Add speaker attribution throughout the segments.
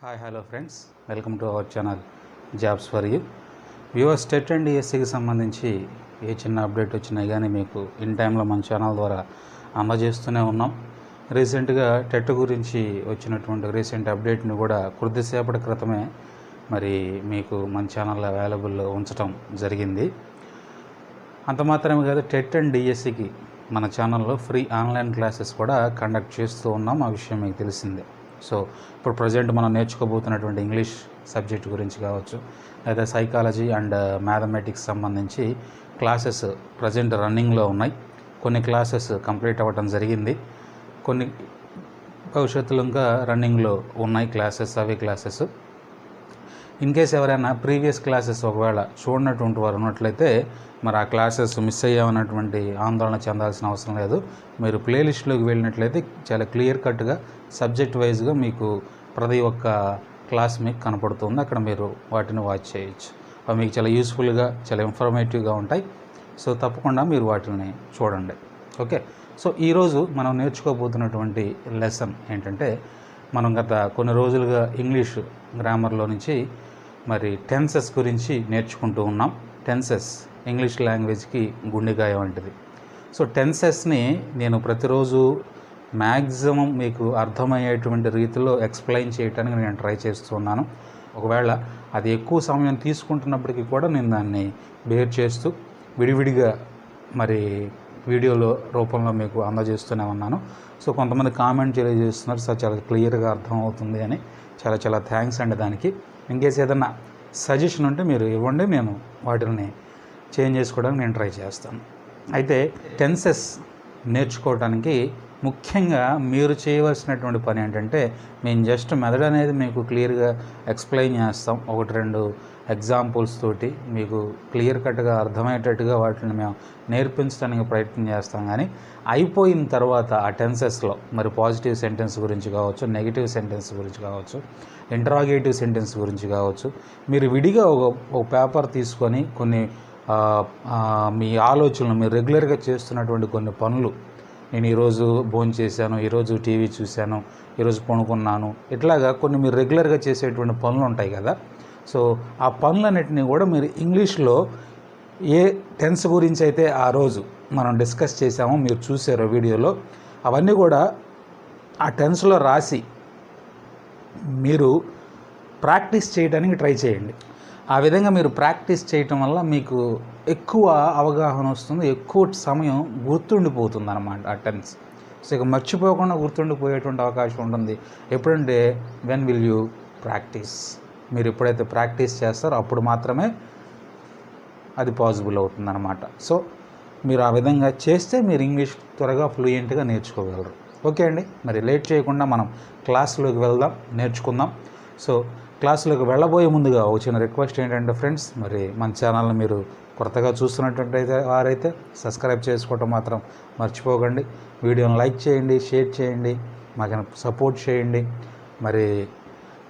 Speaker 1: Hi hello friends, welcome to our channel jobs for you. Viewers, TET and డిఎస్సికి సంబంధించి ఏ చిన్న update వచ్చినా కానీ మీకు ఇన్ టైంలో మన ఛానల్ ద్వారా అందజేస్తూనే ఉన్నాం. రీసెంట్గా టెట్ గురించి వచ్చినటువంటి రీసెంట్ అప్డేట్ని కూడా కొద్దిసేపటి క్రితమే మరి మీకు మన ఛానల్లో అవైలబుల్ ఉంచడం జరిగింది. అంత మాత్రమే కాదు, టెట్ అండ్ డిఎస్సికి మన ఛానల్లో ఫ్రీ ఆన్లైన్ క్లాసెస్ కూడా కండక్ట్ చేస్తూ ఉన్నాం. ఆ విషయం మీకు తెలిసిందే. సో ఇప్పుడు ప్రజెంట్ మనం నేర్చుకోబోతున్నటువంటి ఇంగ్లీష్ సబ్జెక్ట్ గురించి కావచ్చు, లేదా సైకాలజీ అండ్ మ్యాథమెటిక్స్ సంబంధించి క్లాసెస్ ప్రజెంట్ రన్నింగ్లో ఉన్నాయి. కొన్ని క్లాసెస్ కంప్లీట్ అవ్వడం జరిగింది, కొన్ని భవిష్యత్తులో ఇంకా రన్నింగ్లో ఉన్నాయి క్లాసెస్. అవి క్లాసెస్ ఇన్ కేస్ ఎవరైనా ప్రీవియస్ క్లాసెస్ ఒకవేళ చూడనటువంటి వారు ఉన్నట్లయితే మరి ఆ క్లాసెస్ మిస్ అయ్యామన్నటువంటి ఆందోళన చెందాల్సిన అవసరం లేదు. మీరు ప్లేలిస్ట్లోకి వెళ్ళినట్లయితే చాలా క్లియర్ కట్గా సబ్జెక్ట్ వైజ్గా మీకు ప్రతి ఒక్క క్లాస్ మీకు కనపడుతుంది. అక్కడ మీరు వాటిని వాచ్ చేయొచ్చు. అవి మీకు చాలా యూస్ఫుల్గా, చాలా ఇన్ఫర్మేటివ్గా ఉంటాయి. సో తప్పకుండా మీరు వాటిని చూడండి. ఓకే, సో ఈరోజు మనం నేర్చుకోబోతున్నటువంటి లెసన్ ఏంటంటే, మనం గత కొన్ని రోజులుగా ఇంగ్లీష్ గ్రామర్లో నుంచి మరి టెన్సెస్ గురించి నేర్చుకుంటూ ఉన్నాం. టెన్సెస్ ఇంగ్లీష్ లాంగ్వేజ్కి గుండెకాయ వంటిది. సో టెన్సెస్ని నేను ప్రతిరోజు మ్యాక్సిమం మీకు అర్థమయ్యేటువంటి రీతిలో ఎక్స్ప్లెయిన్ చేయడానికి నేను ట్రై చేస్తున్నాను. ఒకవేళ అది ఎక్కువ సమయం తీసుకుంటున్నప్పటికీ కూడా నేను దాన్ని బేర్ చేస్తూ విడివిడిగా మరి వీడియోలో రూపంలో మీకు అందజేస్తూనే ఉన్నాను. సో కొంతమంది కామెంట్ తెలియజేస్తున్నారు, సార్ చాలా క్లియర్గా అర్థమవుతుంది అని. చాలా థ్యాంక్స్ అండి దానికి. ఇంకేస్ ఏదన్నా సజెషన్ ఉంటే మీరు ఇవ్వండి, నేను వాటిని చేంజ్ చేసుకోవడానికి నేను ట్రై చేస్తాను. అయితే టెన్సెస్ నేర్చుకోవడానికి ముఖ్యంగా మీరు చేయవలసినటువంటి పని ఏంటంటే, మేము జస్ట్ మెథడ్ అనేది మీకు క్లియర్గా ఎక్స్ప్లెయిన్ చేస్తాం. 1-2 ఎగ్జాంపుల్స్ తోటి మీకు క్లియర్ కట్గా అర్థమయ్యేటట్టుగా వాటిని మేము నేర్పించడానికి ప్రయత్నం చేస్తాం. కానీ అయిపోయిన తర్వాత ఆ టెన్సెస్లో మరి పాజిటివ్ సెంటెన్స్ గురించి కావచ్చు, నెగిటివ్ సెంటెన్స్ గురించి కావచ్చు, ఇంటరాగేటివ్ సెంటెన్స్ గురించి కావచ్చు, మీరు విడిగా ఒక పేపర్ తీసుకొని కొన్ని మీ ఆలోచనలు, మీరు రెగ్యులర్గా చేస్తున్నటువంటి కొన్ని పనులు, నేను ఈరోజు భోజనం చేశాను, ఈరోజు టీవీ చూశాను, ఈరోజు పడుకున్నాను, ఇట్లాగా కొన్ని మీరు రెగ్యులర్గా చేసేటువంటి పనులు ఉంటాయి కదా. సో ఆ పనులన్నిటినీ కూడా మీరు ఇంగ్లీష్లో ఏ టెన్స్ గురించి అయితే ఆ రోజు మనం డిస్కస్ చేసామో, మీరు చూసారో వీడియోలో, అవన్నీ కూడా ఆ టెన్స్లో రాసి మీరు ప్రాక్టీస్ చేయడానికి ట్రై చేయండి. ఆ విధంగా మీరు ప్రాక్టీస్ చేయటం వల్ల మీకు ఎక్కువ అవగాహన వస్తుంది, ఎక్కువ సమయం గుర్తుండిపోతుంది అన్నమాట ఆ టెన్స్. సో ఇక మర్చిపోకుండా గుర్తుండిపోయేటువంటి అవకాశం ఉంటుంది. ఎప్పుడంటే వెన్ విల్ యూ ప్రాక్టీస్, మీరు ఎప్పుడైతే ప్రాక్టీస్ చేస్తారో అప్పుడు మాత్రమే అది పాసిబుల్ అవుతుంది అన్నమాట. సో మీరు ఆ విధంగా చేస్తే మీరు ఇంగ్లీష్ త్వరగా ఫ్లూయెంట్గా నేర్చుకోగలరు. ఓకే అండి, మరి లేట్ చేయకుండా మనం క్లాస్లోకి వెళ్దాం, నేర్చుకుందాం. సో క్లాసులోకి వెళ్ళబోయే ముందుగా ఒక చిన్న రిక్వెస్ట్ ఏంటంటే ఫ్రెండ్స్, మరి మన ఛానల్ని మీరు కొత్తగా చూస్తున్నట్టయితే వారైతే సబ్స్క్రైబ్ చేసుకోవటం మాత్రం మర్చిపోకండి. వీడియోని లైక్ చేయండి, షేర్ చేయండి, మాకు సపోర్ట్ చేయండి. మరి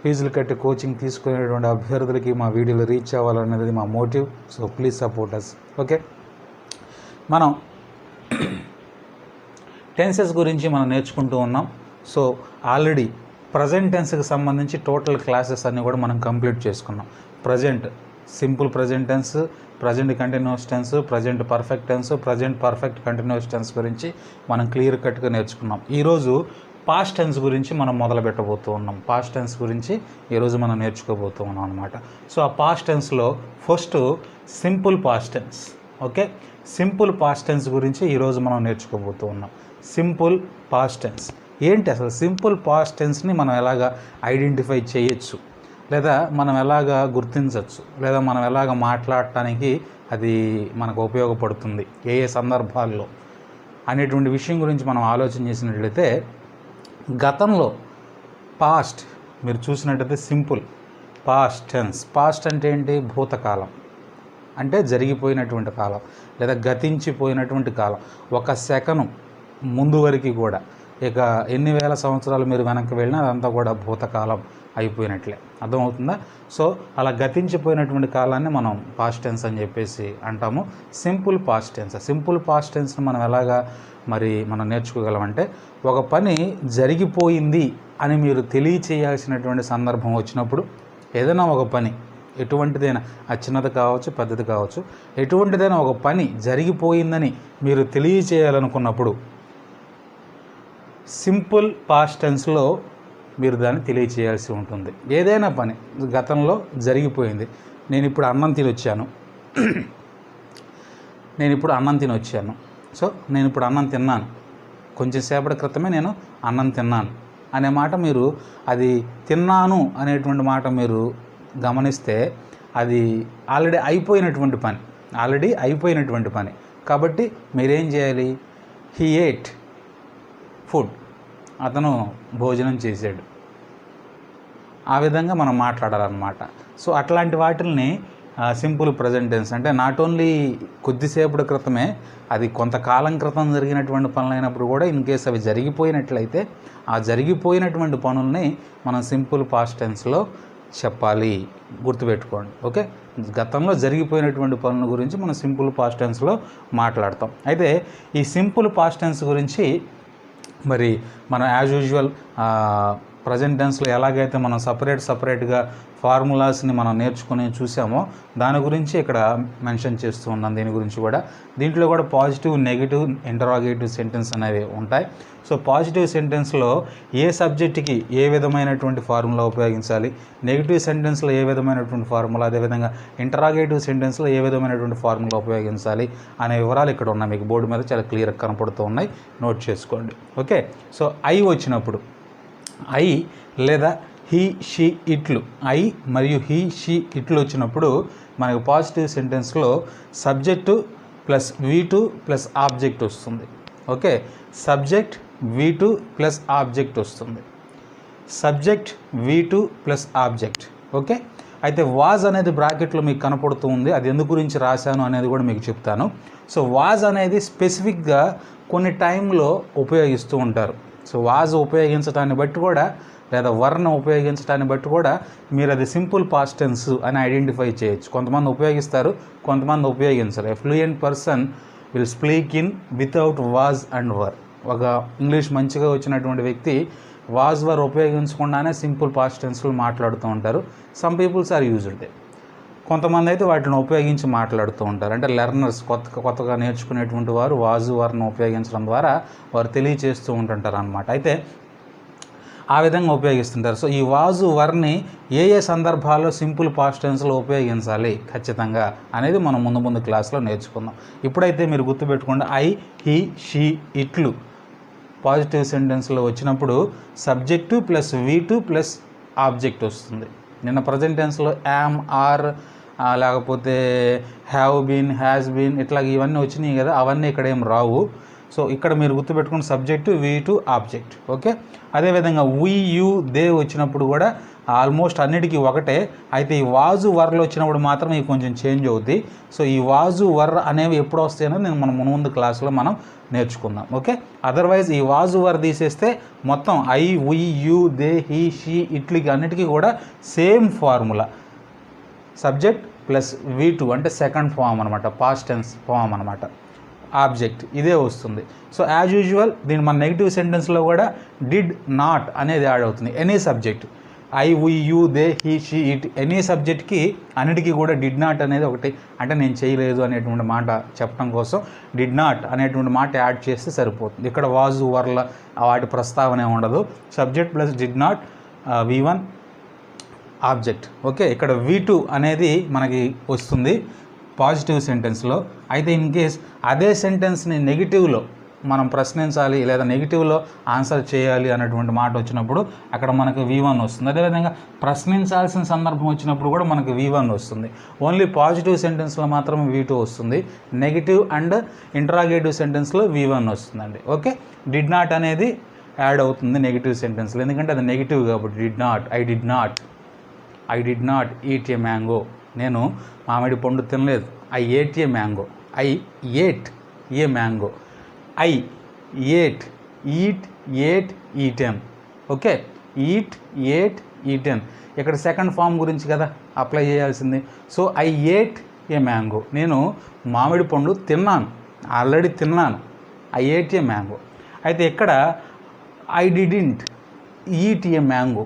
Speaker 1: ఫీజులు కట్టి కోచింగ్ తీసుకునేటువంటి అభ్యర్థులకి మా వీడియోలు రీచ్ అవ్వాలనేది మా motive. So please support us. Okay, మనం టెన్సెస్ గురించి మనం నేర్చుకుంటూ ఉన్నాం. సో ఆల్రెడీ ప్రజెంట్ టెన్స్కి సంబంధించి టోటల్ క్లాసెస్ అన్నీ కూడా మనం కంప్లీట్ చేసుకున్నాం. Present simple present tense, present continuous tense, present perfect tense, present perfect continuous tense గురించి మనం క్లియర్ కట్గా నేర్చుకున్నాం. ఈరోజు పాస్ట్ టెన్స్ గురించి మనం మొదలు పెట్టబోతూ ఉన్నాం. పాస్ట్ టెన్స్ గురించి ఈరోజు మనం నేర్చుకోబోతూ ఉన్నాం అనమాట. సో ఆ పాస్ట్ టెన్స్లో first simple past tense. Okay, simple past tense గురించి ఈరోజు మనం నేర్చుకోబోతూ ఉన్నాం. సింపుల్ పాస్ట్ టెన్స్ ఏంటి, అసలు సింపుల్ పాస్ట్ టెన్స్ని మనం ఎలాగ ఐడెంటిఫై చేయొచ్చు, లేదా మనం ఎలాగ గుర్తించవచ్చు, లేదా మనం ఎలాగ మాట్లాడటానికి అది మనకు ఉపయోగపడుతుంది ఏ ఏ సందర్భాల్లో అనేటువంటి విషయం గురించి మనం ఆలోచన చేసినట్లయితే, గతంలో పాస్ట్ మీరు చూసినట్టయితే సింపుల్ పాస్ట్ టెన్స్. పాస్ట్ అంటే ఏంటి, భూతకాలం అంటే జరిగిపోయినటువంటి కాలం, లేదా గతించిపోయినటువంటి కాలం. ఒక సెకను ముందు వరకు కూడా, ఇక ఎన్ని వేల సంవత్సరాలు మీరు వెనక్కి వెళ్ళినా అదంతా కూడా భూతకాలం అయిపోయినట్లే. అర్థమవుతుందా? సో అలా గతించిపోయినటువంటి కాలాన్ని మనం పాస్ట్ టెన్స్ అని చెప్పేసి అంటాము. Simple past tense. Simple past టెన్స్ని మనం ఎలాగా మరి మనం నేర్చుకోగలమంటే, ఒక పని జరిగిపోయింది అని మీరు తెలియచేయాల్సినటువంటి సందర్భం వచ్చినప్పుడు, ఏదైనా ఒక పని ఎటువంటిదైనా, అది చిన్నది కావచ్చు, పెద్దది కావచ్చు, ఎటువంటిదైనా ఒక పని జరిగిపోయిందని మీరు తెలియచేయాలనుకున్నప్పుడు సింపుల్ పాస్ట్ టెన్స్లో మీరు దాన్ని తెలియచేయాల్సి ఉంటుంది. ఏదైనా పని గతంలో జరిగిపోయింది. నేను ఇప్పుడు అన్నం తిని వచ్చాను. సో నేను ఇప్పుడు అన్నం తిన్నాను, కొంచెం సేపటి క్రితమే నేను అన్నం తిన్నాను అనే మాట మీరు, అది తిన్నాను అనేటువంటి మాట మీరు గమనిస్తే అది ఆల్రెడీ అయిపోయినటువంటి పని. కాబట్టి మీరేం చేయాలి? హీ ఏట్ ఫుడ్, అతను భోజనం చేశాడు. ఆ విధంగా మనం మాట్లాడాలన్నమాట. సో అట్లాంటి వాటిల్ని సింపుల్ ప్రజెంట్ టెన్స్ అంటే నాట్ ఓన్లీ కొద్దిసేపటి క్రితమే, అది కొంతకాలం క్రితం జరిగినటువంటి పనులైనప్పుడు కూడా ఇన్ కేస్ అవి జరిగిపోయినట్లయితే ఆ జరిగిపోయినటువంటి పనుల్ని మనం సింపుల్ పాస్ట్ టెన్స్లో చెప్పాలి. గుర్తుపెట్టుకోండి. ఓకే, గతంలో జరిగిపోయినటువంటి పనుల గురించి మనం సింపుల్ పాస్ట్ టెన్స్లో మాట్లాడతాం. అయితే ఈ సింపుల్ పాస్ట్ టెన్స్ గురించి మరి మనం యాజ్ యూజువల్ ప్రజెంట్ టెన్స్లో ఎలాగైతే మనం సపరేట్గా ఫార్ములాస్ని మనం నేర్చుకుని చూసామో దాని గురించి ఇక్కడ మెన్షన్ చేస్తూ ఉన్నాం. దీంట్లో కూడా పాజిటివ్, నెగిటివ్, ఇంటరాగేటివ్ సెంటెన్స్ అనేవి ఉంటాయి. సో పాజిటివ్ సెంటెన్స్లో ఏ సబ్జెక్ట్కి ఏ విధమైనటువంటి ఫార్ములా ఉపయోగించాలి, నెగిటివ్ సెంటెన్స్లో ఏ విధమైనటువంటి ఫార్ములా, అదేవిధంగా ఇంటరాగేటివ్ సెంటెన్స్లో ఏ విధమైనటువంటి ఫార్ములా ఉపయోగించాలి అనే వివరాలు ఇక్కడ ఉన్నాయి. మీకు బోర్డు మీద చాలా క్లియర్గా కనపడుతూ ఉన్నాయి, నోట్ చేసుకోండి. ఓకే, సో ఐ వచ్చినప్పుడు, ఐ లేదా హీ, షీ, ఇట్లు, ఐ మరియు హీ, షీ, ఇట్లు వచ్చినప్పుడు మనకు పాజిటివ్ సెంటెన్స్లో subject plus V2 plus object వస్తుంది. Okay, subject V2 plus object వస్తుంది. Subject V2 plus object. Okay, అయితే వాజ్ అనేది బ్రాకెట్లో మీకు కనపడుతూ ఉంది. అది ఎందు గురించి రాశాను అనేది కూడా మీకు చెప్తాను. సో వాజ్ అనేది స్పెసిఫిక్గా కొన్ని టైంలో ఉపయోగిస్తూ ఉంటారు. సో వాజ్ ఉపయోగించడాన్ని బట్టి కూడా, లేదా వర్ణ ఉపయోగించడాన్ని బట్టి కూడా మీరు అది సింపుల్ పాస్ట్ టెన్స్ అని ఐడెంటిఫై చేయొచ్చు. కొంతమంది ఉపయోగిస్తారు, కొంతమంది ఉపయోగించరు. A fluent person will speak in without was and were. ఒక ఇంగ్లీష్ మంచిగా వచ్చినటువంటి వ్యక్తి వాజ్ వర్ ఉపయోగించకుండానే సింపుల్ పాస్ట్ టెన్స్లో మాట్లాడుతూ ఉంటారు. Some peoples are used. కొంతమంది అయితే వాటిని ఉపయోగించి మాట్లాడుతూ ఉంటారు. అంటే లెర్నర్స్, కొత్తగా నేర్చుకునేటువంటి వారు వాజు వర్ను ఉపయోగించడం ద్వారా వారు తెలియచేస్తూ ఉంటుంటారు అన్నమాట. అయితే ఆ విధంగా ఉపయోగిస్తుంటారు. సో ఈ వాజు వర్ని ఏ సందర్భాల్లో సింపుల్ పాస్ట్ టెన్స్లో ఉపయోగించాలి ఖచ్చితంగా అనేది మనం ముందు క్లాస్లో నేర్చుకుందాం. ఇప్పుడైతే మీరు గుర్తుపెట్టుకోండి, ఐ, హీ, షీ, ఇట్లు పాజిటివ్ సెంటెన్స్లో వచ్చినప్పుడు subject plus V2 plus object వస్తుంది. నిన్న ప్రజెంట్ టెన్స్లో యామ్, ఆర్, లేకపోతే హ్యావ్ బీన్, హ్యాస్ బీన్, ఇట్లా ఇవన్నీ వచ్చినాయి కదా, అవన్నీ ఇక్కడ ఏం రావు. సో ఇక్కడ మీరు గుర్తుపెట్టుకున్న సబ్జెక్టు V2 ఆబ్జెక్ట్. ఓకే, అదేవిధంగా వి, యూ, దే వచ్చినప్పుడు కూడా ఆల్మోస్ట్ అన్నిటికీ ఒకటే. అయితే ఈ వాజు వర్లు వచ్చినప్పుడు మాత్రం ఇవి కొంచెం చేంజ్ అవుతాయి. సో ఈ వాజు వర్ అనేవి ఎప్పుడు వస్తాయో మనం ముందు క్లాస్లో మనం నేర్చుకుందాం. ఓకే, అదర్వైజ్ ఈ వాజు వర్ తీసేస్తే మొత్తం I, we, you, they, he, she, ఇట్లకి అన్నిటికీ కూడా same formula, subject plus V2 అంటే సెకండ్ ఫామ్ అనమాట, పాస్ట్ టెన్స్ ఫామ్ అనమాట, ఆబ్జెక్ట్ ఇదే వస్తుంది. సో యాజ్ యూజువల్ దీని మన నెగిటివ్ సెంటెన్స్లో కూడా డిడ్ నాట్ అనేది యాడ్ అవుతుంది. Any subject, I, we, you, they, he, she, it, any సబ్జెక్ట్కి అన్నిటికీ కూడా డిడ్ నాట్ అనేది ఒకటి, అంటే నేను చేయలేదు అనేటువంటి మాట చెప్పడం కోసం డిడ్ నాట్ అనేటువంటి మాట యాడ్ చేస్తే సరిపోతుంది. ఇక్కడ వాజు వర్ల వాటి ప్రస్తావన ఉండదు. Subject plus did not, V1 object. Okay, ఇక్కడ V2 అనేది మనకి వస్తుంది పాజిటివ్ సెంటెన్స్లో. అయితే ఇన్ కేస్ అదే సెంటెన్స్ని నెగిటివ్లో మనం ప్రశ్నించాలి లేదా నెగిటివ్లో ఆన్సర్ చేయాలి అన్నటువంటి మాట వచ్చినప్పుడు అక్కడ మనకు V1 వస్తుంది. అదేవిధంగా ప్రశ్నించాల్సిన సందర్భం వచ్చినప్పుడు కూడా మనకు V1 వస్తుంది. ఓన్లీ పాజిటివ్ సెంటెన్స్లో మాత్రం V2 వస్తుంది. నెగిటివ్ అండ్ ఇంటరాగేటివ్ సెంటెన్స్లో V1 వస్తుందండి. ఓకే, డిడ్ నాట్ అనేది యాడ్ అవుతుంది నెగిటివ్ సెంటెన్స్లో, ఎందుకంటే అది నెగిటివ్ కాబట్టి. Did not, I did not eat a mango, నేను మామిడి పండు తినలేదు. I ate a mango, I ate a mango, I ate, eat, ate, eaten. Okay, eat, ate, eaten ఇక్కడ సెకండ్ ఫామ్ గురించి కదా అప్లై చేయాల్సింది. So I ate a mango, నేను మామిడి పండు తిన్నాను, ఆల్రెడీ తిన్నాను. I ate a mango. అయితే ఇక్కడ I didn't eat a mango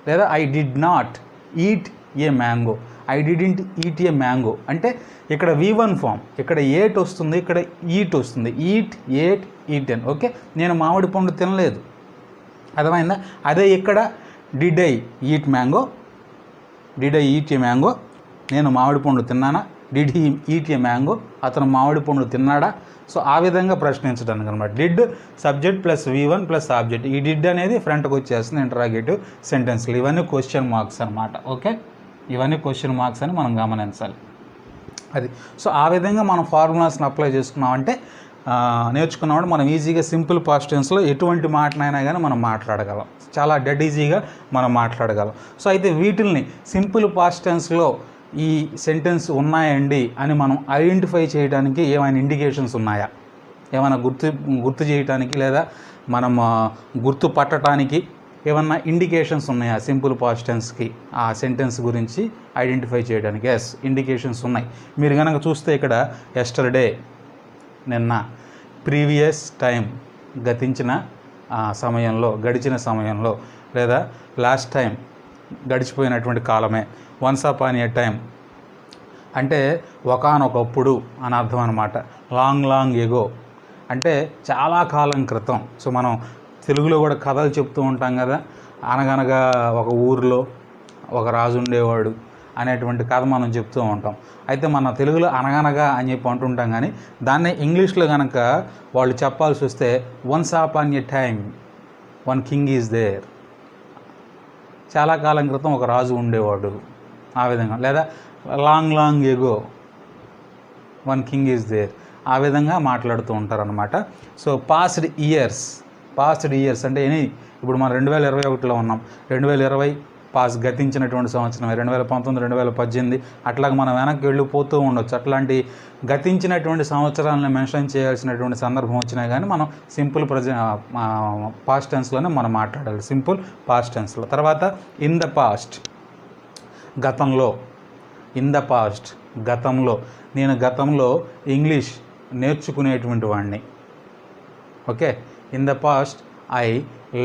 Speaker 1: లేదా I did not eat a mango. I didn't eat a mango అంటే ఇక్కడ V1 ఫామ్, ఇక్కడ ఏట్ వస్తుంది, ఇక్కడ ఈట్ వస్తుంది. Eat, ate, eaten. ఓకే, నేను మామిడి పండు తినలేదు, అర్థమైందా? అదే ఇక్కడ did I eat mango, did I eat a mango, నేను మామిడి పండు తిన్నానా? Did he eat a mango, అతను మామిడి పండు తిన్నాడా? సో ఆ విధంగా ప్రశ్నించడానికి అనమాట. Did subject plus V1 plus object. ఈ డిడ్ అనేది ఫ్రంట్కి వచ్చేస్తుంది ఇంటరాగేటివ్ సెంటెన్స్లు. ఇవన్నీ క్వశ్చన్ మార్క్స్ అనమాట. ఓకే, ఇవన్నీ క్వశ్చన్ మార్క్స్ అని మనం గమనించాలి. అది సో ఆ విధంగా మనం ఫార్ములాస్ని అప్లై చేసుకున్నామంటే నేర్చుకున్నామంటే మనం ఈజీగా సింపుల్ పాస్ట్ టెన్స్లో ఎటువంటి మాటనైనా కానీ మనం మాట్లాడగలం, చాలా డెడ్ ఈజీగా మనం మాట్లాడగలం. సో అయితే వీటిల్ని సింపుల్ పాస్ట్ టెన్స్లో ఈ సెంటెన్స్ ఉన్నాయండి అని మనం ఐడెంటిఫై చేయడానికి ఏమైనా ఇండికేషన్స్ ఉన్నాయా, ఏమైనా గుర్తు చేయడానికి లేదా మనం గుర్తుపట్టడానికి ఏమన్నా ఇండికేషన్స్ ఉన్నాయా సింపుల్ పాస్ట్ టెన్స్కి ఆ సెంటెన్స్ గురించి ఐడెంటిఫై చేయడానికి? ఎస్, ఇండికేషన్స్ ఉన్నాయి. మీరు కనుక చూస్తే ఇక్కడ ఎస్టర్డే నిన్న, ప్రీవియస్ టైం గతించిన సమయంలో, గడిచిన సమయంలో, లేదా లాస్ట్ టైం గడిచిపోయినటువంటి కాలమే. వన్స్ అపాన్ ఏ టైం అంటే ఒకానొకప్పుడు అని అర్థం అనమాట. లాంగ్ లాంగ్ ఎగో అంటే చాలా కాలం క్రితం. సో మనం తెలుగులో కూడా కథలు చెప్తూ ఉంటాం కదా, అనగనగా ఒక ఊరిలో ఒక రాజు ఉండేవాడు అనేటువంటి కథ మనం చెప్తూ ఉంటాం. అయితే మన తెలుగులో అనగనగా అని చెప్పి అంటుంటాం, కానీ దాన్నే ఇంగ్లీష్లో కనుక వాళ్ళు చెప్పాల్సి వస్తే once upon a time one king is there, చాలా కాలం క్రితం ఒక రాజు ఉండేవాడు, ఆ విధంగా. లేదా long long ago one king is there, ఆ విధంగా మాట్లాడుతూ ఉంటారనమాట. సో పాస్డ్ ఇయర్స్ అంటే ఇప్పుడు మనం 2021లో ఉన్నాం. 2020 గతించినటువంటి సంవత్సరమే. 2019, 2018 అట్లాగే మనం వెనక్కి వెళ్ళిపోతూ ఉండొచ్చు. అట్లాంటి గతించినటువంటి సంవత్సరాలను మెన్షన్ చేయాల్సినటువంటి సందర్భం వచ్చినా కానీ మనం సింపుల్ పాస్ట్ టెన్స్లోనే మనం మాట్లాడాలి, సింపుల్ పాస్ట్ టెన్స్లో. తర్వాత ఇన్ ద పాస్ట్, గతంలో. ఇన్ ద పాస్ట్, గతంలో. నేను గతంలో ఇంగ్లీష్ నేర్చుకునేటువంటి వాడిని. Okay, in the past I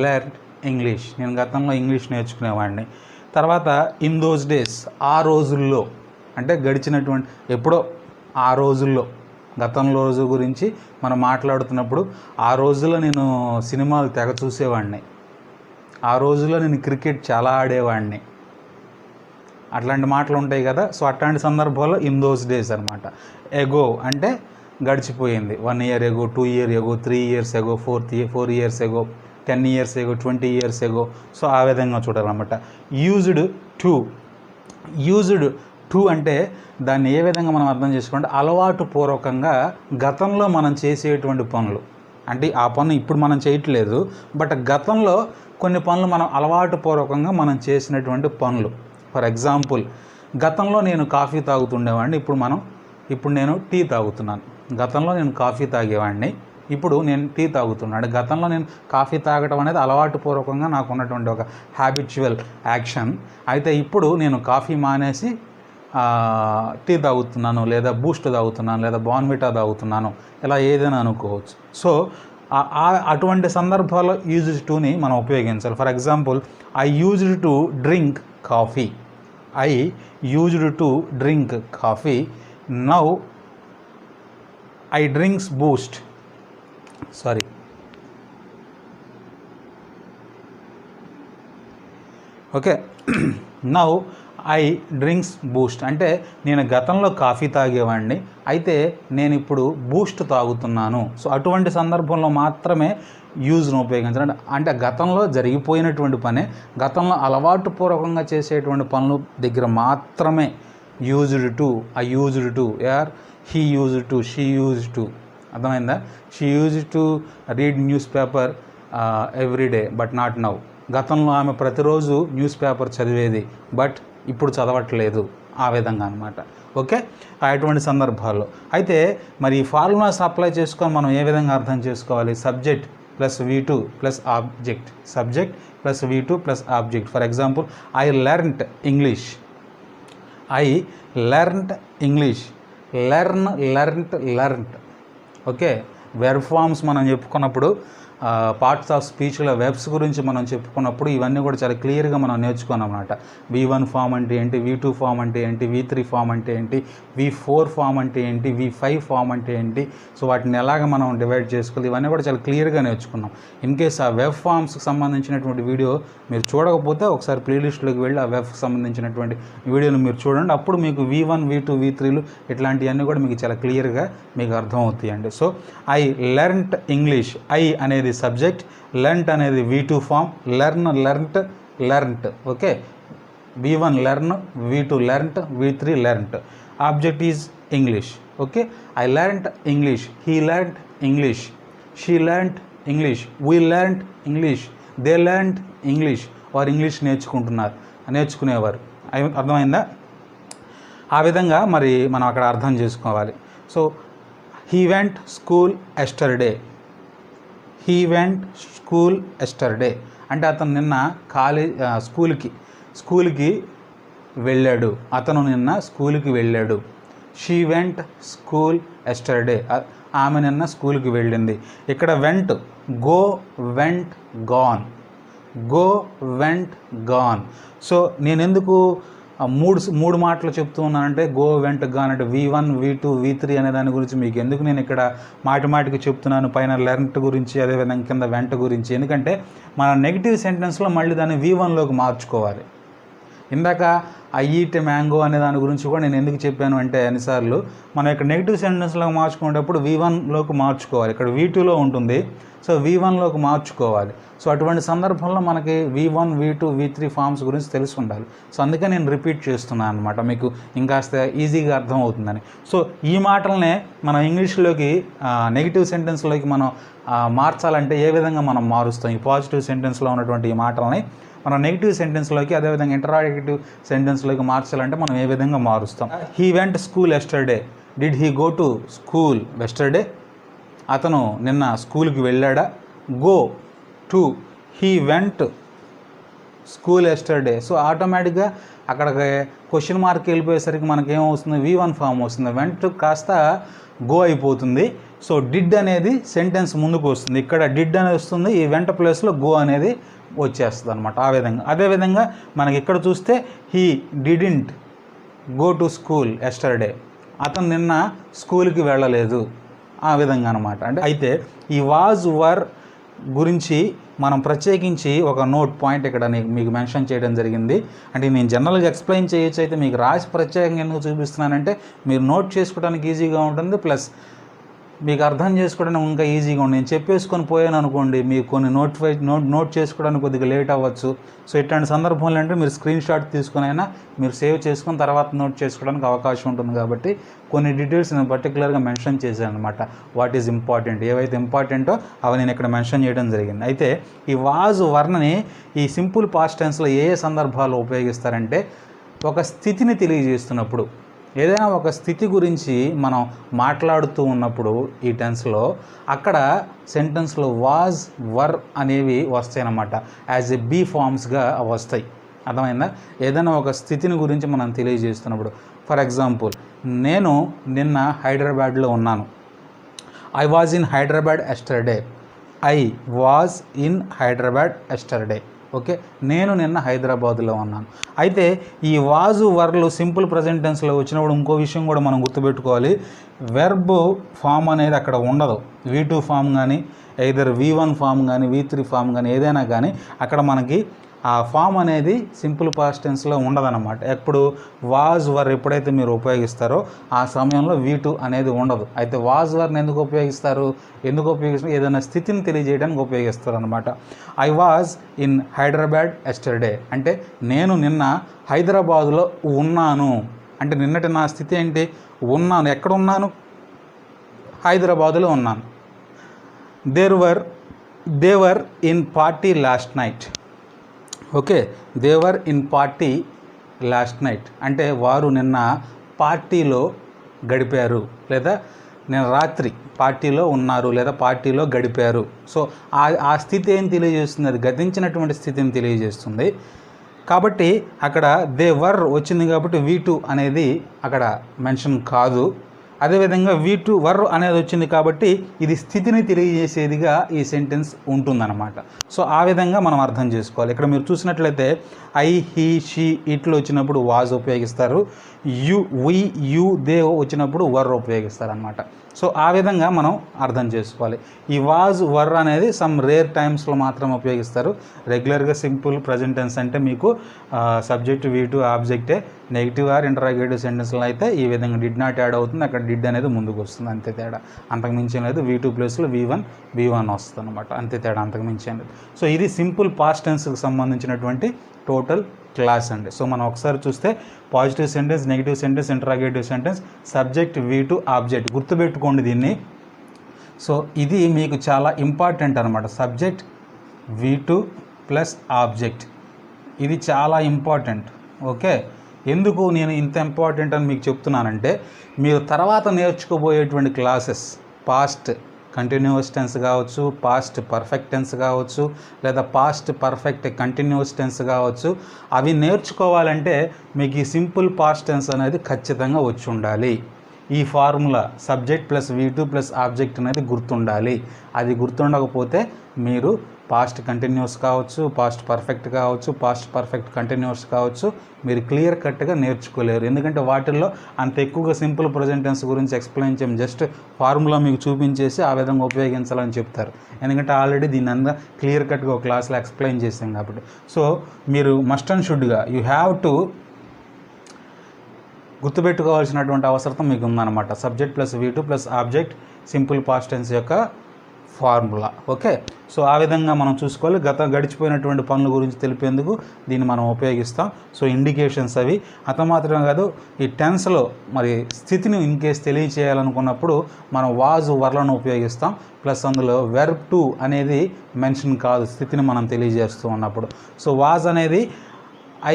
Speaker 1: learn English, నేను గతంలో ఇంగ్లీష్ నేర్చుకునేవాడిని. తర్వాత ఇన్ దోస్ డేస్, ఆ రోజుల్లో అంటే గడిచినటువంటి ఎప్పుడో ఆ రోజుల్లో, గతంలో రోజు గురించి మనం మాట్లాడుతున్నప్పుడు ఆ రోజుల్లో నేను సినిమాలు తెగ చూసేవాడిని, ఆ రోజుల్లో నేను క్రికెట్ చాలా ఆడేవాడిని, అట్లాంటి మాటలు ఉంటాయి కదా. సో అట్లాంటి సందర్భాల్లో ఇన్ దోస్ డేస్ అనమాట. ఎగో అంటే గడిచిపోయింది, 1 year ఎగో, 2 years ఎగో, 3 years ఎగో, 4 years ఎగో, 10 years ఎగో, 20 years ఎగో. సో ఆ విధంగా చూడాలన్నమాట. యూజ్డ్ టు అంటే దాన్ని ఏ విధంగా మనం అర్థం చేసుకోండి, అలవాటు పూర్వకంగా గతంలో మనం చేసేటువంటి పనులు. అంటే ఆ పనులు ఇప్పుడు మనం చేయట్లేదు, బట్ గతంలో కొన్ని పనులు మనం అలవాటు పూర్వకంగా మనం చేసినటువంటి పనులు. ఫర్ ఎగ్జాంపుల్, గతంలో నేను కాఫీ తాగుతుండేవాడిని, ఇప్పుడు నేను టీ తాగుతున్నాను. గతంలో నేను కాఫీ తాగేవాడిని, ఇప్పుడు నేను టీ తాగుతున్నాను. గతంలో నేను కాఫీ తాగడం అనేది అలవాటు పూర్వకంగా నాకు ఉన్నటువంటి ఒక హ్యాబిచువల్ యాక్షన్. అయితే ఇప్పుడు నేను కాఫీ మానేసి టీ తాగుతున్నాను, లేదా బూస్ట్ తాగుతున్నాను, లేదా బార్న్విటా తాగుతున్నాను, ఇలా ఏదైనా అనుకోవచ్చు. సో అటువంటి సందర్భాల్లో యూజ్డ్ టుని మనం ఉపయోగించాలి. For example, I used to drink coffee, I used to drink coffee, now I drinks Boost. Sorry, okay, now I drinks Boost అంటే నేను గతంలో కాఫీ తాగేవాడిని, అయితే నేను ఇప్పుడు బూస్ట్ తాగుతున్నాను. సో అటువంటి సందర్భంలో మాత్రమే యూజ్ను ఉపయోగించాలి. అంటే గతంలో జరిగిపోయినటువంటి పనే, గతంలో అలవాటు పూర్వకంగా చేసేటువంటి పనుల దగ్గర మాత్రమే used to, I used to, or he used to, she used to. అర్థమైందా? She used to read newspaper everyday but not now. గతంలో ఆమె ప్రతిరోజు న్యూస్ పేపర్ చదివేది, బట్ ఇప్పుడు చదవట్లేదు. ఆ విధంగా అనమాట. ఓకే, అటువంటి సందర్భాల్లో అయితే మరి ఈ ఫార్ములాస్ అప్లై చేసుకొని మనం ఏ విధంగా అర్థం చేసుకోవాలి? Subject plus V2 plus object, subject plus V2 plus object. For example, I learned English, I learned English, learned. Okay, verb forms మనం చెప్పుకున్నప్పుడు పార్ట్స్ ఆఫ్ స్పీచ్లో వెబ్స్ గురించి మనం చెప్పుకున్నప్పుడు ఇవన్నీ కూడా చాలా క్లియర్గా మనం నేర్చుకున్నాం అన్నమాట. V1 ఫామ్ అంటే ఏంటి, V2 ఫామ్ అంటే ఏంటి, V3 ఫామ్ అంటే ఏంటి, V4 ఫామ్ అంటే ఏంటి, V5 ఫామ్ అంటే ఏంటి, సో వాటిని ఎలాగ మనం డివైడ్ చేసుకోవాలి, ఇవన్నీ కూడా చాలా క్లియర్గా నేర్చుకున్నాం. ఇన్ కేస్ ఆ వెబ్ ఫామ్స్కి సంబంధించినటువంటి వీడియో మీరు చూడకపోతే ఒకసారి ప్లేలిస్ట్లోకి వెళ్ళి ఆ వెబ్కి సంబంధించినటువంటి వీడియోని మీరు చూడండి. అప్పుడు మీకు V1, V2, V3లు ఇట్లాంటివన్నీ కూడా మీకు చాలా క్లియర్గా మీకు అర్థమవుతాయండి. So I learnt English, I అనేది సబ్జెక్ట్, లెర్న్ట్ అనేది V2 form, learnt okay. V1 learn, V2 learnt, V3 learnt. Object is English okay. I learnt English, he learnt English, she learnt English, we learnt English, they learnt English. వారు English నేర్చుకునేవారు. అర్థమైందా? ఆ విధంగా మరి మనం అక్కడ అర్థం చేసుకోవాలి. So he went school yesterday అంటే అతను నిన్న స్కూల్కి వెళ్ళాడు. అతను నిన్న స్కూల్కి వెళ్ళాడు. షీ వెంట్ స్కూల్ ఎస్టర్డే, ఆమె నిన్న స్కూల్కి వెళ్ళింది. ఇక్కడ vent, go went gone. So నేను ఎందుకు మూడు మాటలు చెప్తూ ఉన్నానంటే గో వెంట్ గాన్ అంటే V1, V2, V3 అనే దాని గురించి మీకు ఎందుకు నేను ఇక్కడ మాటికి చెప్తున్నాను. పైన లెర్న్ట్ గురించి, అదేవిధంగా కింద వెంట గురించి. ఎందుకంటే మన నెగిటివ్ సెంటెన్స్లో మళ్ళీ దాన్ని V1లోకి మార్చుకోవాలి. ఇందాక ఐ ఈట్ మ్యాంగో అనే దాని గురించి కూడా నేను ఎందుకు చెప్పాను అంటే అన్నిసార్లు మనం ఇక్కడ నెగిటివ్ సెంటెన్స్లో మార్చుకునేటప్పుడు V1లోకి మార్చుకోవాలి. ఇక్కడ V2లో ఉంటుంది, సో V1లోకి మార్చుకోవాలి. సో అటువంటి సందర్భంలో మనకి V1, V2, V3 ఫామ్స్ గురించి తెలిసి ఉండాలి. సో అందుకే నేను రిపీట్ చేస్తున్నాను అనమాట, మీకు ఇంకాస్త ఈజీగా అర్థం అవుతుందని. సో ఈ మాటలనే మనం ఇంగ్లీష్లోకి నెగిటివ్ సెంటెన్స్లోకి మనం మార్చాలంటే ఏ విధంగా మనం మారుస్తాం? ఈ పాజిటివ్ సెంటెన్స్లో ఉన్నటువంటి ఈ మాటలని మనం నెగిటివ్ సెంటెన్స్లోకి, అదేవిధంగా ఇంటరాగేటివ్ సెంటెన్స్లోకి మార్చాలంటే మనం ఏ విధంగా మారుస్తాం? He went school yesterday, did he go to school yesterday? అతను నిన్న స్కూల్కి వెళ్ళాడా? Go to, he went school yesterday. So ఆటోమేటిక్గా అక్కడికి క్వశ్చన్ మార్క్ వెళ్ళిపోయేసరికి మనకేమవుతుంది? V1 ఫామ్ వస్తుంది. వెంట్ కాస్త గో అయిపోతుంది. సో డిడ్ అనేది సెంటెన్స్ ముందుకు వస్తుంది. ఇక్కడ డిడ్ అనేది వస్తుంది, ఈ వెంట ప్లేస్లో గో అనేది వచ్చేస్తుంది అనమాట. ఆ విధంగా. అదేవిధంగా మనకి ఇక్కడ చూస్తే he didn't go to school yesterday, అతను నిన్న స్కూల్కి వెళ్ళలేదు. ఆ విధంగా అనమాట. అంటే అయితే ఈ వాజ్ వర్ గురించి మనం ప్రత్యేకించి ఒక నోట్ పాయింట్ ఇక్కడ మీకు మెన్షన్ చేయడం జరిగింది. అంటే నేను జనరల్గా ఎక్స్ప్లెయిన్ చేయొచ్చు, అయితే మీకు రాసి ప్రత్యేకంగా ఎందుకు చూపిస్తున్నానంటే మీరు నోట్ చేసుకోవడానికి ఈజీగా ఉంటుంది, ప్లస్ మీకు అర్థం చేసుకోవడానికి ఇంకా ఈజీగా ఉంది. నేను చెప్పేసుకొని పోయాను అనుకోండి, మీకు కొన్ని నోట్ చేసుకోవడానికి కొద్దిగా లేట్ అవ్వచ్చు. సో ఇట్లాంటి సందర్భంలో అంటే మీరు స్క్రీన్ షాట్ తీసుకుని అయినా మీరు సేవ్ చేసుకొని తర్వాత నోట్ చేసుకోవడానికి అవకాశం ఉంటుంది. కాబట్టి కొన్ని డీటెయిల్స్ నేను పర్టికులర్గా మెన్షన్ చేశాను అనమాట. వాట్ ఈజ్ ఇంపార్టెంట్, ఏవైతే ఇంపార్టెంటో అవి నేను ఇక్కడ మెన్షన్ చేయడం జరిగింది. అయితే ఈ వాజ్ వర్ణని ఈ సింపుల్ పాస్ట్ టెన్స్లో ఏ సందర్భాల్లో ఉపయోగిస్తారంటే ఒక స్థితిని తెలియజేస్తున్నప్పుడు, ఏదైనా ఒక స్థితి గురించి మనం మాట్లాడుతూ ఉన్నప్పుడు ఈ టెన్స్లో అక్కడ సెంటెన్స్లో వాజ్ వర్ అనేవి వస్తాయి అన్నమాట. యాజ్ ఎ బీ ఫామ్స్గా వస్తాయి. అర్థమైందా? ఏదైనా ఒక స్థితిని గురించి మనం తెలియజేస్తున్నప్పుడు, ఫర్ ఎగ్జాంపుల్ నేను నిన్న హైదరాబాద్లో ఉన్నాను. I was in Hyderabad yesterday. I was in Hyderabad yesterday. Okay, నేను నిన్న హైదరాబాద్లో ఉన్నాను. అయితే ఈ వాజు వర్లు సింపుల్ ప్రజెంట్ టెన్స్లో వచ్చినప్పుడు ఇంకో విషయం కూడా మనం గుర్తుపెట్టుకోవాలి. వెర్బ్ ఫామ్ అనేది అక్కడ ఉండదు. V2 ఫామ్ కానీ, ఎయిదర్ V1 ఫామ్ కానీ, V3 ఫామ్ కానీ, ఏదైనా కానీ అక్కడ మనకి ఆ ఫామ్ అనేది సింపుల్ పాస్ట్ టెన్స్లో ఉండదన్నమాట. ఎప్పుడు వాజ్ వర్ ఎప్పుడైతే మీరు ఉపయోగిస్తారో ఆ సమయంలో V2 అనేది ఉండదు. అయితే వాజ్ వర్ని ఎందుకు ఉపయోగిస్తారు? ఏదైనా స్థితిని తెలియజేయడానికి ఉపయోగిస్తారు అనమాట. I was in Hyderabad yesterday అంటే నేను నిన్న హైదరాబాదులో ఉన్నాను. అంటే నిన్నటి నా స్థితి ఏంటి? ఉన్నాను. ఎక్కడ ఉన్నాను? హైదరాబాదులో ఉన్నాను. They were in party last night. Okay, they were in party last night అంటే వారు నిన్న పార్టీలో గడిపారు, లేదా నేను రాత్రి పార్టీలో ఉన్నారు, లేదా పార్టీలో గడిపారు. సో ఆ స్థితి ఏం తెలియజేస్తుంది? అది గతించినటువంటి స్థితిని తెలియజేస్తుంది. కాబట్టి అక్కడ దే వర్ వచ్చింది కాబట్టి V2 అనేది అక్కడ మెన్షన్ కాదు. అదేవిధంగా V2 వర్ అనేది వచ్చింది కాబట్టి ఇది స్థితిని తెలియజేసేదిగా ఈ సెంటెన్స్ ఉంటుందన్నమాట. సో ఆ విధంగా మనం అర్థం చేసుకోవాలి. ఇక్కడ మీరు చూసినట్లయితే ఐ, హీ, షీ, ఇట్లు వచ్చినప్పుడు వాజ్ ఉపయోగిస్తారు. యు, వి, యు, దే వచ్చినప్పుడు వర్ ఉపయోగిస్తారు అన్నమాట. సో ఆ విధంగా మనం అర్థం చేసుకోవాలి. ఈ వాజ్, వర్ అనేది సమ్ రేర్ టైమ్స్లో మాత్రం ఉపయోగిస్తారు. రెగ్యులర్గా సింపుల్ ప్రజెంట్ టెన్స్ అంటే మీకు సబ్జెక్ట్ V2 ఆబ్జెక్టే. నెగిటివ్ ఆర్ ఇంటరాగేటివ్ సెంటెన్స్లో అయితే ఈ విధంగా డిడ్ నాట్ యాడ్ అవుతుంది, అక్కడ డిడ్ అనేది ముందుకు వస్తుంది, అంతే తేడా. అంతకుమించి లేదు. V2 ప్లేస్లో V1 వస్తుంది అనమాట, అంతే తేడా, అంతకుమించి లేదు. సో ఇది సింపుల్ పాస్ట్ టెన్స్కి సంబంధించినటువంటి టోటల్ క్లాస్ అండి. సో మనం ఒకసారి చూస్తే positive sentence, negative sentence, interrogative sentence, subject V2 object, గుర్తుపెట్టుకోండి దీన్ని. సో ఇది మీకు చాలా ఇంపార్టెంట్ అనమాట. సబ్జెక్ట్ V2 ప్లస్ ఆబ్జెక్ట్, ఇది చాలా ఇంపార్టెంట్. ఓకే, ఎందుకు నేను ఇంత ఇంపార్టెంట్ అని మీకు చెప్తున్నానంటే, మీరు తర్వాత నేర్చుకోబోయేటువంటి క్లాసెస్ పాస్ట్ కంటిన్యూస్ టెన్స్ కావచ్చు, పాస్ట్ పర్ఫెక్ట్ టెన్స్ కావచ్చు, లేదా పాస్ట్ పర్ఫెక్ట్ కంటిన్యూస్ టెన్స్ కావచ్చు, అవి నేర్చుకోవాలంటే మీకు ఈ సింపుల్ పాస్ట్ టెన్స్ అనేది ఖచ్చితంగా వచ్చి ఉండాలి. ఈ formula subject plus V2 plus object అనేది గుర్తుండాలి. అది గుర్తుండకపోతే మీరు పాస్ట్ కంటిన్యూస్ కావచ్చు, పాస్ట్ పర్ఫెక్ట్ కావచ్చు, పాస్ట్ పర్ఫెక్ట్ కంటిన్యూస్ కావచ్చు, మీరు క్లియర్ కట్గా నేర్చుకోలేరు. ఎందుకంటే వాటిల్లో అంత ఎక్కువగా సింపుల్ ప్రెజెంట్ టెన్స్ గురించి ఎక్స్ప్లెయిన్ చేయం, జస్ట్ ఫార్ములా మీకు చూపించేసి ఆ విధంగా ఉపయోగించాలని చెప్తారు. ఎందుకంటే ఆల్రెడీ దీన్ని అంతా క్లియర్ కట్గా ఒక క్లాస్లో ఎక్స్ప్లెయిన్ చేసాం కాబట్టి. సో మీరు మస్ట్ అండ్ షుడ్గా యూ హ్యావ్ టు గుర్తుపెట్టుకోవాల్సినటువంటి అవసరం మీకు ఉందన్నమాట. Subject plus V2 plus object simple past tense యొక్క ఫార్ములా. ఓకే, సో ఆ విధంగా మనం చూసుకోవాలి. గడిచిపోయినటువంటి పనుల గురించి తెలిపేందుకు దీన్ని మనం ఉపయోగిస్తాం. సో ఇండికేషన్స్ అవి అంత మాత్రమే కాదు, ఈ టెన్స్లో మరి స్థితిని ఇన్ కేస్ తెలియచేయాలనుకున్నప్పుడు మనం వాజ్, వర్లను ఉపయోగిస్తాం. ప్లస్ అందులో వెర్బ్ టు అనేది మెన్షన్ కాదు స్థితిని మనం తెలియజేస్తూ ఉన్నప్పుడు. సో వాజ్ అనేది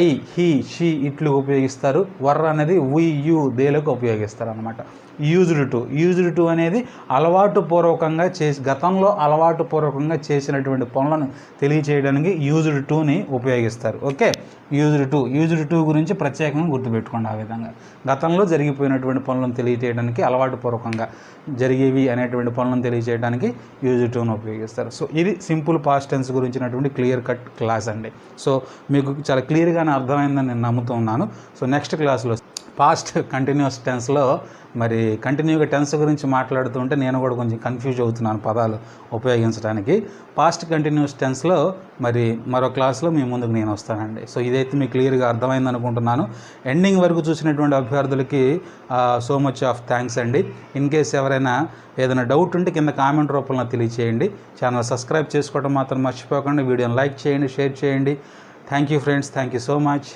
Speaker 1: ఐ, హీ, షీ, ఇట్లు ఉపయోగిస్తారు. వర్ అనేది వి, యు, దేలకు ఉపయోగిస్తారు అనమాట. యూజ్డ్ టు అనేది అలవాటుపూర్వకంగా గతంలో అలవాటుపూర్వకంగా చేసినటువంటి పనులను తెలియచేయడానికి యూజ్డ్ టుని ఉపయోగిస్తారు. ఓకే, యూజ్డ్ టు గురించి ప్రత్యేకంగా గుర్తుపెట్టుకోండి. ఆ విధంగా గతంలో జరిగిపోయినటువంటి పనులను తెలియచేయడానికి, అలవాటుపూర్వకంగా జరిగేవి అనేటువంటి పనులను తెలియచేయడానికి యూజ్డ్ టుని ఉపయోగిస్తారు. సో ఇది సింపుల్ పాస్ట్ టెన్స్ గురించినటువంటి క్లియర్ కట్ క్లాస్ అండి. సో మీకు చాలా క్లియర్గానే అర్థమైందని నేను నమ్ముతూ ఉన్నాను. సో నెక్స్ట్ క్లాస్లో పాస్ట్ కంటిన్యూస్ టెన్స్లో మరి కంటిన్యూగా టెన్స్ గురించి మాట్లాడుతుంటే నేను కూడా కొంచెం కన్ఫ్యూజ్ అవుతున్నాను పదాలు ఉపయోగించడానికి. పాస్ట్ కంటిన్యూస్ టెన్స్లో మరి మరో క్లాస్లో మీ ముందుకు నేను వస్తానండి. సో ఇదైతే మీకు క్లియర్గా అర్థమైంది అనుకుంటున్నాను. ఎండింగ్ వరకు చూసినటువంటి అభ్యర్థులకి సో మచ్ ఆఫ్ థ్యాంక్స్ అండి. ఇన్ కేస్ ఎవరైనా ఏదైనా డౌట్ ఉంటే కింద కామెంట్ రూపంలో తెలియచేయండి. ఛానల్ సబ్స్క్రైబ్ చేసుకోవడం మాత్రం మర్చిపోకండి. వీడియోని లైక్ చేయండి, షేర్ చేయండి. Thank you friends, thank you so much.